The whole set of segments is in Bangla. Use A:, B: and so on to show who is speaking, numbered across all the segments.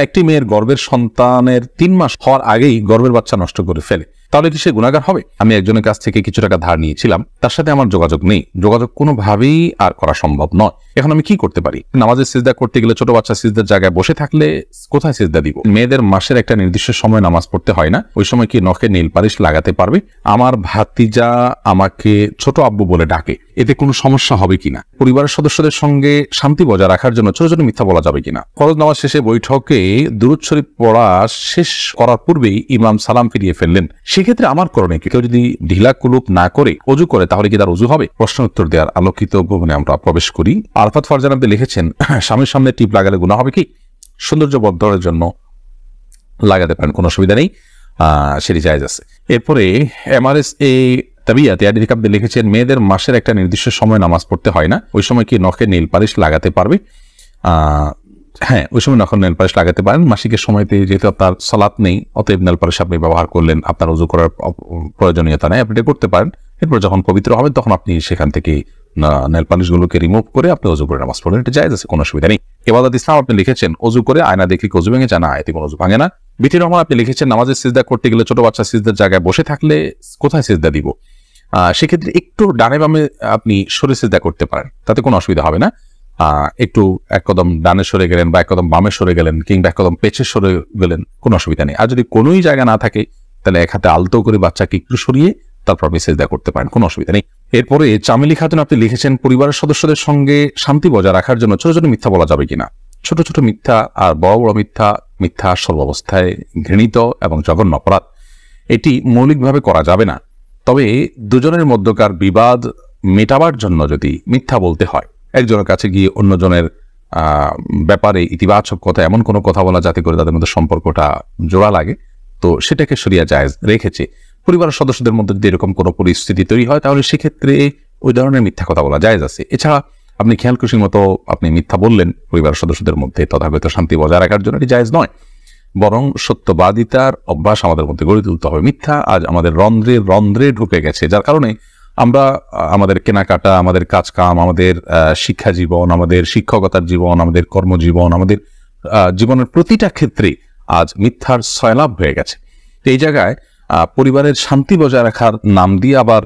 A: একটি মেয়ের গর্ভের সন্তানের 3 মাস হওয়ার আগেই গর্ভের বাচ্চা নষ্ট করে ফেলে, তাহলে কি সে গুনাহগার হবে? আমি একজনের কাছ থেকে কিছু টাকা ধার নিয়েছিলাম, তার সাথে আমার যোগাযোগ নেই, যোগাযোগ কোনোভাবেই আর করা সম্ভব নয়। এখন আমি কি করতে পারি? নামাজে সিজদা করতে গেলে ছোট বাচ্চা সিজদার জায়গায় বসে থাকলে কোথায় সিজদা দিব? মেয়েদের মাসের একটা নির্দিষ্ট সময় নামাজ পড়তে হয় না, ওই সময় কি নখে নীল পালিশ লাগাতে পারবে? আমার ভাতিজা আমাকে ছোট আব্বু বলে ডাকে, এতে কোনো সমস্যা হবে কিনা? পরিবারের সদস্যদের সঙ্গে শান্তি বজায় রাখার জন্য ছোট ছোট মিথ্যা বলা যাবে কিনা? ফরজ নামাজ শেষে বৈঠকে দুরূদ শরীফ পড়া শেষ করার পূর্বেই ইমাম সালাম ফিরিয়ে ফেললেন, সেক্ষেত্রে আমার করণীয় কি? কেউ যদি ঢিলা কুলুপ না করে ওযু করে তাহলে কি তার ওযু হবে? প্রশ্ন উত্তর দেওয়ার আলোকিত ভবনে আমরা প্রবেশ করি। আরাফাত ফারজান আপনি লিখেছেন, স্বামীর সামনে টিপ লাগালে গুনাহ হবে কি? সৌন্দর্য বর্ধনের জন্য লাগাতে পারেন, কোনো অসুবিধা নেই, সেটি জায়েজ আছে। এরপরে এমআরএস এ তাবিয়াত ইয়াদিক আপনি লিখেছেন, মেয়েদের মাসের একটা নির্দিষ্ট সময় নামাজ পড়তে হয় না, ওই সময় কি নখে নীল পালিশ লাগাতে পারবে? হ্যাঁ, ওই সময় নখে নীল পালিশ লাগাতে পারেন। মাসিকের সময়তে যেহেতু আপনার সালাত নেই, অতএব নেল পালিশ আপনি ব্যবহার করলেন, আপনার ওযু করার প্রয়োজনীয়তা নেই, আপনি এটা করতে পারেন। এরপর যখন পবিত্র হবেন তখন আপনি সেখান থেকে নেল পালিশগুলোকে রিমুভ করে আপনি ওযু করে নামাজ পড়বেন, এটা জায়েজ আছে, কোনো অসুবিধা নেই। ইবাদত ইসলাম আপনি লিখেছেন, ওযু করে আয়না দেখে ওযু ভেঙে যায় না, এতে কোনো ওযু ভাঙে না। বিথি রহমান আপনি লিখেছেন, নামাজে সিজদা করতে গেলে ছোট বাচ্চা সিজদার জায়গায় বসে থাকলে কোথায় সিজদা দিব? সেক্ষেত্রে একটু ডানে বামে আপনি সরে সিজদা করতে পারেন, তাতে কোনো অসুবিধা হবে না। একটু এক কদম ডানে সরে গেলেন বা এক কদম বামে সরে গেলেন কিংবা এক কদম পেছে সরে গেলেন, কোনো অসুবিধা নেই। আর যদি কোনোই জায়গা না থাকে তাহলে এক হাতে আলতো করে বাচ্চাকে একটু সরিয়ে তারপর আপনি সিজদা করতে পারেন, কোনো অসুবিধা নেই। এরপরে চামেলি খাতুন আপনি লিখেছেন, পরিবারের সদস্যদের সঙ্গে শান্তি বজায় রাখার জন্য ছোট ছোট মিথ্যা বলা যাবে কিনা? ছোট ছোট মিথ্যা আর বড় বড় মিথ্যা, মিথ্যা সর্বাবস্থায় ঘৃণিত এবং জঘন্য অপরাধ, এটি মৌলিকভাবে করা যাবে না। তবে দুজনের মধ্যকার বিবাদ মেটাবার জন্য যদি মিথ্যা বলতে হয়, একজনের কাছে গিয়ে অন্যজনের ব্যাপারে ইতিবাচক কথা, এমন কোনো কথা বলা যাতে করে তাদের মধ্যে সম্পর্কটা জোড়া লাগে, তো সেটাকে শরিয়া জায়েজ রেখেছে। পরিবারের সদস্যদের মধ্যে যদি এরকম কোনো পরিস্থিতি তৈরি হয় তাহলে সেক্ষেত্রে ওই ধরনের মিথ্যা কথা বলা জায়েজ আছে। এছাড়া আপনি খেয়াল খুশির মতো আপনি মিথ্যা বললেন পরিবারের সদস্যদের মধ্যে, তথাগত শান্তি বজায় রাখার জন্য এটি জায়েজ নয়, বরং সত্যবাদিতার অভ্যাস আমাদের মধ্যে গড়ে তুলতে হবে। মিথ্যা আজ আমাদের রন্ধ্রে রন্ধ্রে ঢুকে গেছে, যার কারণে আমরা আমাদের কেনাকাটা, আমাদের কাজকাম, আমাদের শিক্ষা জীবন, আমাদের শিক্ষকতার জীবন, আমাদের কর্মজীবন, আমাদের জীবনের প্রতিটা ক্ষেত্রে আজ মিথ্যার সয়লাভ হয়ে গেছে। তো এই জায়গায় পরিবারের শান্তি বজায় রাখার নাম দিয়ে আবার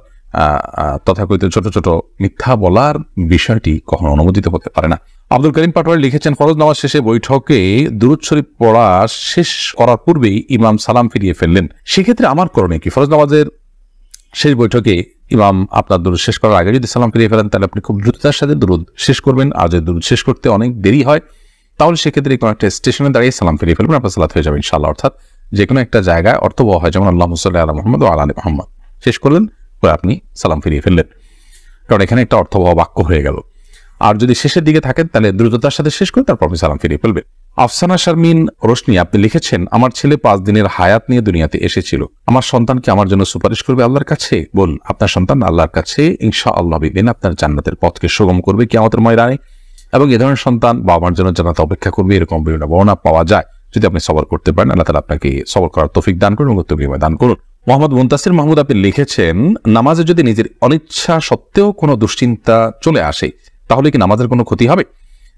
A: তথাকথিত ছোট ছোট মিথ্যা বলার বিষয়টি কখনো অনুমোদিত হতে পারে না। আব্দুল করিম পাটোয়ারি লিখেছেন, ফরজ নামাজ শেষে বৈঠকে দুরূদ শরীফ পড়া শেষ করার পূর্বেই ইমাম সালাম ফিরিয়ে ফেললেন, সেক্ষেত্রে আমার করণীয় কি? ফরজ নামাজের শেষ বৈঠকে ইমাম আপনার দুরূদ শেষ করার আগে যদি সালাম ফিরিয়ে ফেলেন তাহলে আপনি খুব দ্রুততার সাথে দুরূদ শেষ করবেন, আর যদি দুরূদ শেষ করতে অনেক দেরি হয় তাহলে সেক্ষেত্রে কোনো একটা স্টেশনে দাঁড়িয়ে সালাম ফিরিয়ে ফেলবেন, আপনার সালাত হয়ে যাবে ইনশাআল্লাহ। অর্থাৎ যে কোনো একটা জায়গায় অর্থবহ হয়, যেমন আল্লাহুম্মা সাল্লি আলা মুহাম্মাদ ওয়া আলা আলি মুহাম্মাদ শেষ করলেন, পরে আপনি সালাম ফিরিয়ে ফেললেন, কারণ এখানে একটা অর্থবহ বাক্য হয়ে গেল। আর যদি শেষের দিকে থাকেন তাহলে দ্রুততার সাথে শেষ করে তারপর আপনি সালাম ফিরিয়ে ফেলবেন। আফসানা শারমিন রোশনি আপনি লিখেছেন, আমার ছেলে 5 দিনের হায়াত নিয়ে দুনিয়াতে এসেছিল, আমার সন্তানকে আমার জন্য সুপারিশ করবে আল্লাহর কাছে? বল, আপনার সন্তান আল্লাহর কাছে ইনশাআল্লাহ বিদিন আপনার জান্নাতের পথকে সুগম করবে কিয়ামতের ময়দানে, এবং এ ধরনের সন্তান বাবার জন্য জান্নাতে অপেক্ষা করবে, এরকম বিভিন্ন বর্ণনা পাওয়া যায়। যদি আপনি সবর করতে পারেন, আল্লাহ তাআলা আপনাকে সবর করার তৌফিক দান করুন, উত্তম বিনিময় দান করুন। মোহাম্মদ মুনতাসির মাহমুদ আপনি লিখেছেন, নামাজে যদি নিজের অনিচ্ছা সত্ত্বেও কোনো দুশ্চিন্তা চলে আসে তাহলে কি নামাজের কোনো ক্ষতি হবে?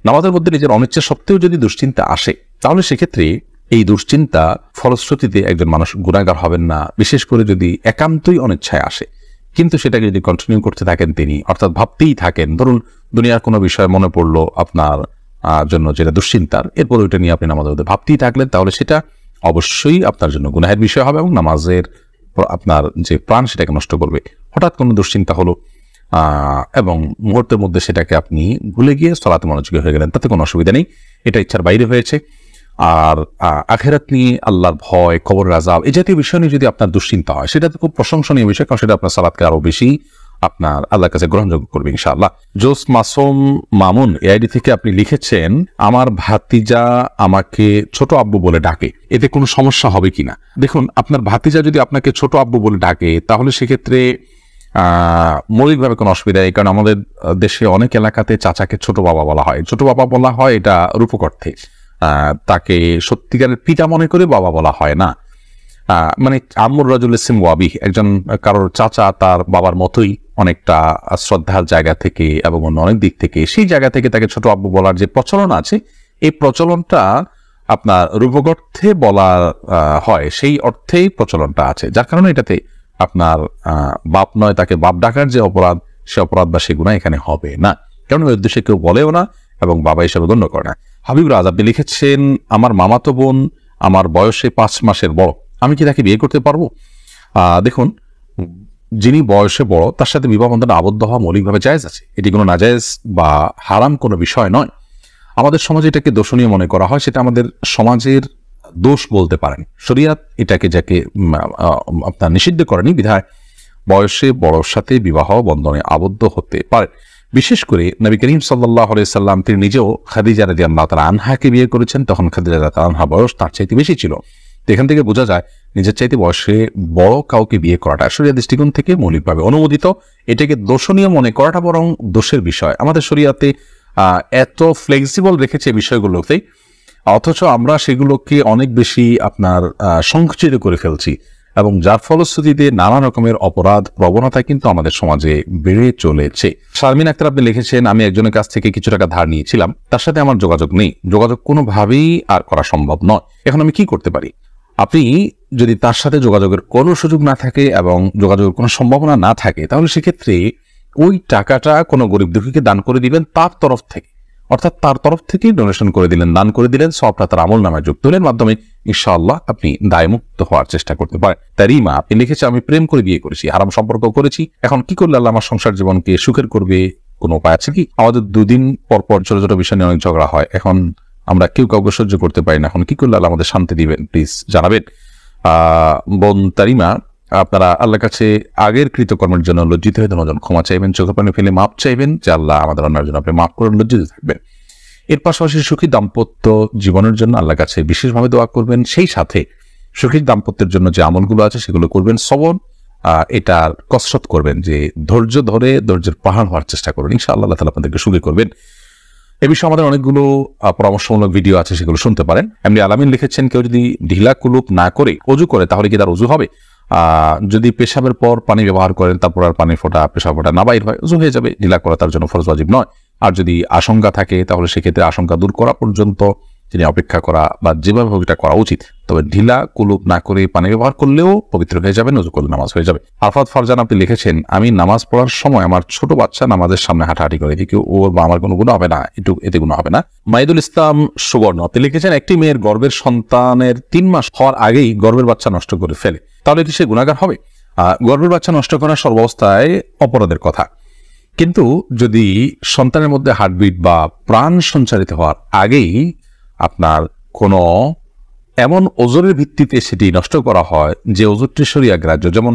A: নামাজের মধ্যে নিজের অনিচ্ছা সত্ত্বেও যদি দুশ্চিন্তা আসে তাহলে সেক্ষেত্রে এই দুশ্চিন্তা ফলশ্রুতিতে একজন মানুষ গুনাহগার হবেন না, বিশেষ করে যদি একান্তই অনিচ্ছায় আসে। কিন্তু সেটাকে যদি কন্টিনিউ করতে থাকেন তিনি, অর্থাৎ ভাবতেই থাকেন, ধরুন দুনিয়ার কোনো বিষয় মনে পড়লো আপনার জন্য যেটা দুশ্চিন্তার, এরপর ওইটা নিয়ে আপনি নামাজের মধ্যে ভাবতেই থাকলেন, তাহলে সেটা অবশ্যই আপনার জন্য গুনাহের বিষয় হবে এবং নামাজের আপনার যে প্রাণ সেটাকে নষ্ট করবে। হঠাৎ কোনো দুশ্চিন্তা হলো এবং মুহূর্তের মধ্যে সেটাকে আপনি ভুলে গিয়ে সালাতে মনোযোগী হয়ে গেলেন, তাতে কোনো অসুবিধা নেই, এটা ইচ্ছার বাইরে হয়েছে। আর আখিরাত নিয়ে, আল্লাহর ভয়, কবরের আযাব, এই জাতীয় বিষয় নিয়ে যদি আপনার দুশ্চিন্তা হয় সেটা তো খুব প্রশংসনীয় বিষয়, কারণ সেটা আপনার সালাতকে আরো বেশি আপনার আল্লাহর কাছে গ্রহণযোগ্য করবে ইনশাআল্লাহ। জোস মাসুম মামুন এআইডি থেকে আপনি লিখেছেন, আমার ভাতিজা আমাকে ছোট আব্বু বলে ডাকে, এতে কোনো সমস্যা হবে কিনা? দেখুন, আপনার ভাতিজা যদি আপনাকে ছোট আব্বু বলে ডাকে তাহলে সেক্ষেত্রে মৌলিকভাবে কোনো অসুবিধা নেই, কারণ আমাদের দেশে অনেক এলাকাতে চাচাকে ছোট বাবা বলা হয়। ছোট বাবা বলা হয় এটা রূপক অর্থে, তাকে সত্যিকারের পিতা মনে করে বাবা বলা হয় না। মানে আম্মুর রাজুল ইসম ওয়াবি, একজন কারোর চাচা তার বাবার মতোই অনেকটা শ্রদ্ধার জায়গা থেকে এবং অন্য অনেক দিক থেকে, সেই জায়গা থেকে তাকে ছোট আব্বু বলার যে প্রচলন আছে, এই প্রচলনটা আপনার রূপক অর্থে বলা হয় সেই অর্থেই প্রচলনটা আছে, যার কারণে এটাতে আপনার বাপ নয় তাকে বাপ ডাকার যে অপরাধ, সে অপরাধ বা সে গুনাহ এখানে হবে না, কারণ ওই উদ্দেশ্যে কেউ বলেও না এবং বাবা হিসাবে গণ্য করে না। হাবিব রাজ আপনি লিখেছেন, আমার মামাতো বোন আমার বয়সে 5 মাসের বড়, আমি কি তাকে বিয়ে করতে পারবো? দেখুন, যিনি বয়সে বড় তার সাথে বিবাহ বন্ধনে আবদ্ধ হওয়া মৌলিকভাবে জায়েজ আছে, এটি কোনো নাজায়েজ বা হারাম কোনো বিষয় নয়। আমাদের সমাজে এটাকে দোষণীয় মনে করা হয়, সেটা আমাদের সমাজের দোষ বলতে পারেন। শরিয়াত এটাকে যাকে আপনার নিষিদ্ধ করেনি, বিধায় বয়সে বড়র সাথে বিবাহ বন্ধনে আবদ্ধ হতে পারে। বিশেষ করে নবী করিম সাল্লাল্লাহু আলাইহি সাল্লাম তিনি নিজেও খাদিজা রাদিয়াল্লাহু তাআলা আনহাকে বিয়ে করেছেন, তখন খাদিজা রাদিয়াল্লাহু তাআলা আনহা বয়স তার চাইতে বেশি ছিল। এখান থেকে বোঝা যায় নিজের চাইতে বয়সে বড় কাউকে বিয়ে করাটা শরিয়ার দৃষ্টিকোণ থেকে মৌলিকভাবে অনুমোদিত। এটাকে দোষণীয় মনে করাটা বরং দোষের বিষয়। আমাদের শরিয়াতে এত ফ্লেক্সিবল রেখেছে বিষয়গুলোতেই, অথচ আমরা সেগুলোকে অনেক বেশি আপনার সংকুচিত করে ফেলছি, এবং যার ফলশ্রুতিতে নানা রকমের অপরাধ প্রবণতা কিন্তু আমাদের সমাজে বেড়ে চলেছে। শারমিন আক্তার আপনি লিখেছেন, আমি একজনের কাছ থেকে কিছু টাকা ধার নিয়েছিলাম, তার সাথে আমার যোগাযোগ নেই, যোগাযোগ কোনোভাবেই আর করা সম্ভব নয়, এখন আমি কি করতে পারি? আপনি যদি তার সাথে যোগাযোগের কোনো সুযোগ না থাকে এবং যোগাযোগের কোনো সম্ভাবনা না থাকে, তাহলে সেক্ষেত্রে ওই টাকাটা কোনো গরিব দুঃখীকে দান করে দিবেন তার তরফ থেকে, অর্থাৎ তার তরফ থেকে ডোনেশন করে দিলেন, দান করে দিলেন, সবটা তার আমল নামায় যুক্ত হলেন, মাধ্যমে ইনশাআল্লাহ আপনি দায়মুক্ত হওয়ার চেষ্টা করতে পারেন। তারিমা আপনি লিখেছে, আমি প্রেম করে বিয়ে করেছি, হারাম সম্পর্ক করেছি, এখন কি করলে আল্লাহ আমার সংসার জীবনকে সুখের করবে? কোনো উপায় আছে কি? আমাদের দুদিন পর পর ছোট ছোট বিষয় নিয়ে অনেক ঝগড়া হয়, এখন আমরা কেউ কাউকে সহ্য করতে পারি না, এখন কি করলে আল্লাহ আমাদের শান্তি দিবেন? প্লিজ জানাবেন। বোন তারিমা, আপনারা আল্লাহর কাছে আগের কৃতকর্মের জন্য লজ্জিত হয়ে ধন্যবাদ ক্ষমা চাইবেন, চোখে পানি ফেলে মাপ চাইবেন যে আল্লাহ আমাদের অন্যার জন্য আপনি মাফ করে লজ্জিত থাকবেন। এর পাশাপাশি সুখী দাম্পত্য জীবনের জন্য আল্লাহর কাছে বিশেষভাবে দোয়া করবেন, সেই সাথে সুখী দাম্পত্যের জন্য যে আমলগুলো আছে সেগুলো করবেন, সবর এটার কসরত করবেন, যে ধৈর্য ধরে ধৈর্যের পাহাড় হওয়ার চেষ্টা করবেন, ইনশাআল্লাহ আল্লাহ তাআলা আপনাদেরকে সুখী করবেন। এ বিষয়ে আমাদের অনেকগুলো পরামর্শমূলক ভিডিও আছে, সেগুলো শুনতে পারেন। এমনি আলামিন লিখেছেন, কেউ যদি ঢিলা কুলুপ না করে অজু করে তাহলে কি তার অজু হবে? যদি পেশাবের পর পানি ব্যবহার করেন, তারপর আর পানি ফোঁটা পেশাব ফোঁটা না বাইর হয়, অজু হয়ে যাবে, ঢিলা করা তার জন্য ফরজ ওয়াজিব নয়। আর যদি আশঙ্কা থাকে তাহলে সেক্ষেত্রে আশঙ্কা দূর করা পর্যন্ত তিনি অপেক্ষা করা বা যেভাবে হোক এটা করা উচিত। তবে ঢিলা কুলুপ না করে পানি ব্যবহার করলেও পবিত্র হয়ে যাবে, অজু করলে নামাজ হয়ে যাবে। আরফাত ফারজান আপনি লিখেছেন, আমি নামাজ পড়ার সময় আমার ছোট বাচ্চা নামাজের সামনে হাঁটাহাঁটি করে, এদিকে ওর বা আমার কোনো গুনাহ হবে না, এতে গুনাহ হবে না। মাইদুল ইসলাম সুবর্ণ আপনি লিখেছেন, একটি মেয়ের গর্ভের সন্তানের 3 মাস হওয়ার আগেই গর্ভের বাচ্চা নষ্ট করে ফেলে, তাহলে কি সে গুনাহগার হবে? গর্ভের বাচ্চা নষ্ট করা সর্বাবস্থায় অপরাধের কথা, কিন্তু যদি সন্তানের মধ্যে হার্টবিট বা প্রাণ সঞ্চারিত হওয়ার আগেই আপনার কোনো এমন ওজরের ভিত্তিতে সেটি নষ্ট করা হয় যে ওজরটি শরীয়ত গ্রাহ্য, যেমন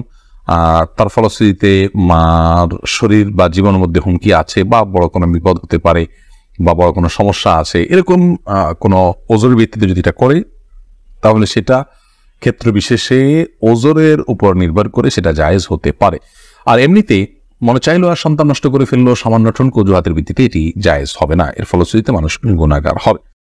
A: তার ফলশ্রুতিতে মার শরীর বা জীবনের মধ্যে হুমকি আছে, বা বড় কোনো বিপদ হতে পারে, বা বড় কোনো সমস্যা আছে, এরকম কোনো ওজরের ভিত্তিতে যদি এটা করে, তাহলে সেটা ক্ষেত্র বিশেষে ওজরের উপর নির্ভর করে সেটা জায়েজ হতে পারে। আর এমনিতে মনে চাইলো আর সন্তান নষ্ট করে ফেললো সামান্য ঠনক অজুহাতের ভিত্তিতে, এটি জায়েজ হবে না, এর ফলশ্রুতিতে মানুষ গুনাহগার হবে।